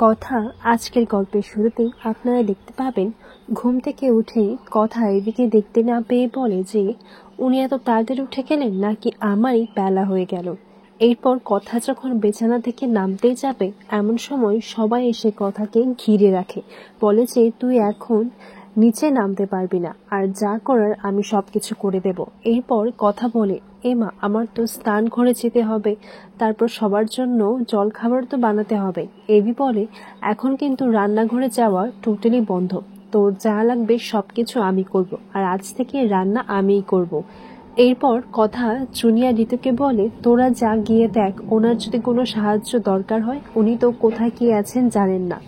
কথা আজকের গল্পের শুরুতেই আপনারা দেখতে পাবেন ঘুম থেকে উঠেই কথা এদিকে দেখতে না পেয়ে বলে যে উনি এত তাড়াতাড়ি উঠে গেলেন নাকি আমারই বেলা হয়ে গেল। এরপর কথা যখন বিছানা থেকে নামতেই যাবে এমন সময় সবাই এসে কথাকে ঘিরে রাখে, বলে যে তুই এখন নিচে নামতে পারবি না, আর যা করার আমি সবকিছু করে দেব। এরপর কথা বলে এমা আমার তো স্নান ঘরে যেতে হবে, তারপর সবার জন্য জল খাবার তো বানাতে হবে। এভি বলে এখন কিন্তু রান্নাঘরে যাওয়া টোটালি বন্ধ, তো যা লাগবে সবকিছু আমি করব, আর আজ থেকে রান্না আমিই করব। এরপর কথা জুনিয়া ঋতুকে বলে তোরা যা গিয়ে দেখ, ওনার যদি কোনো সাহায্য দরকার হয়, উনি তো কোথায় কি আছেন জানেন না।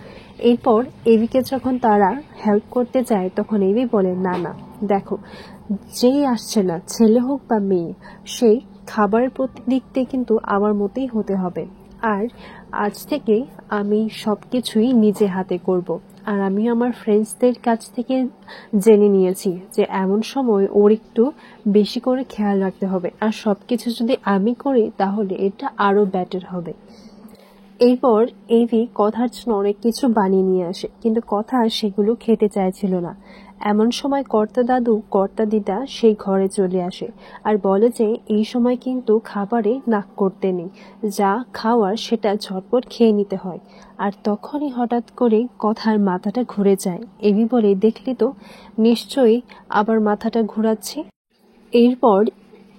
এরপর এভিকে যখন তারা হেল্প করতে যায় তখন এভি বলে না না দেখো, যেই আসছে না ছেলে হোক বা মেয়ে, সেই খাবারের প্রতি দিকতে কিন্তু আমার মতেই হতে হবে। আর আজ থেকে আমি সব কিছুই নিজে হাতে করব। আর আমি আমার ফ্রেন্ডসদের কাছ থেকে জেনে নিয়েছি যে এমন সময় ওর একটু বেশি করে খেয়াল রাখতে হবে, আর সব কিছু যদি আমি করি তাহলে এটা আরও বেটার হবে। এরপর এভি কথার জন্য অনেক কিছু বানিয়ে নিয়ে আসে, কিন্তু কথা সেগুলো খেতে চাইছিল না। এমন সময় কর্তা দাদু কর্তা দিদা সেই ঘরে চলে আসে আর বলে যে এই সময় কিন্তু খাবারে নাক করতে নেই, যা খাওয়ার সেটা ঝটপট খেয়ে নিতে হয়। আর তখনই হঠাৎ করে কথার মাথাটা ঘুরে যায়। এভি বলে দেখলি তো, নিশ্চয়ই আবার মাথাটা ঘোরাচ্ছে। এরপর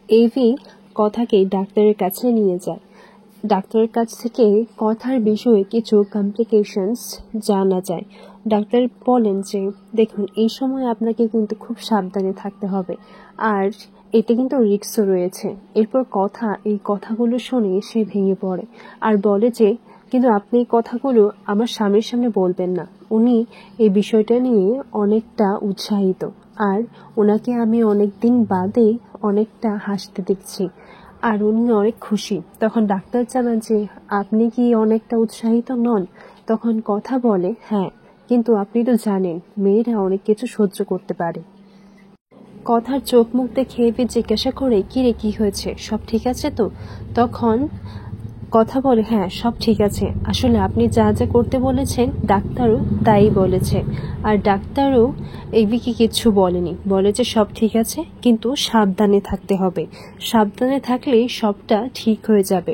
এভি কথাকে ডাক্তারের কাছে নিয়ে যায়। ডাক্তারের কাছ থেকে কথার বিষয়ে কিছু কমপ্লিকেশনস জানা যায়। ডাক্তার বলেন যে দেখুন এই সময় আপনাকে কিন্তু খুব সাবধানে থাকতে হবে, আর এতে কিন্তু রিস্কও রয়েছে। এরপর কথা এই কথাগুলো শুনে সে ভেঙে পড়ে আর বলে যে কিন্তু আপনি এই কথাগুলো আমার স্বামীর সামনে বলবেন না, উনি এই বিষয়টা নিয়ে অনেকটা উৎসাহিত, আর ওনাকে আমি অনেক দিন বাদে অনেকটা হাসতে দেখছি, আর উনি অনেক খুশি। তখন ডাক্তার জানান যে আপনি কি অনেকটা উৎসাহিত নন? তখন কথা বলে হ্যাঁ, কিন্তু আপনি তো জানেন মেয়েরা অনেক কিছু সহ্য করতে পারে। কথার চোখ মুখ দেখে এভি জিজ্ঞাসা করে কিরে কি হয়েছে, সব ঠিক আছে তো? তখন কথা বলে হ্যাঁ সব ঠিক আছে, আসলে আপনি যা যা করতে বলেছেন ডাক্তারও তাই বলেছে, আর ডাক্তারও এভিকে কিচ্ছু বলেনি, বলে যে সব ঠিক আছে কিন্তু সাবধানে থাকতে হবে, সাবধানে থাকলেই সবটা ঠিক হয়ে যাবে।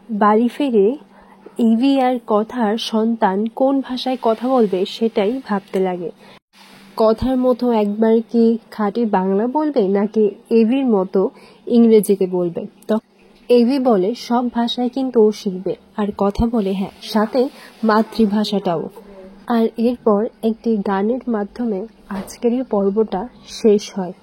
বাড়ি ফিরে ইভি আর কথার সন্তান কোন ভাষায় কথা বলবে সেটাই ভাবতে লাগে। কথার মতো একবার কি খাঁটি বাংলা বলবে নাকি এভির মতো ইংরেজিতে বলবে? এভি বলে সব ভাষায় কিন্তু ও শিখবে, আর কথা বলে হ্যাঁ সাথে মাতৃভাষাটাও। আর এরপর একটি গানের মাধ্যমে আজকের এই পর্বটা শেষ হয়।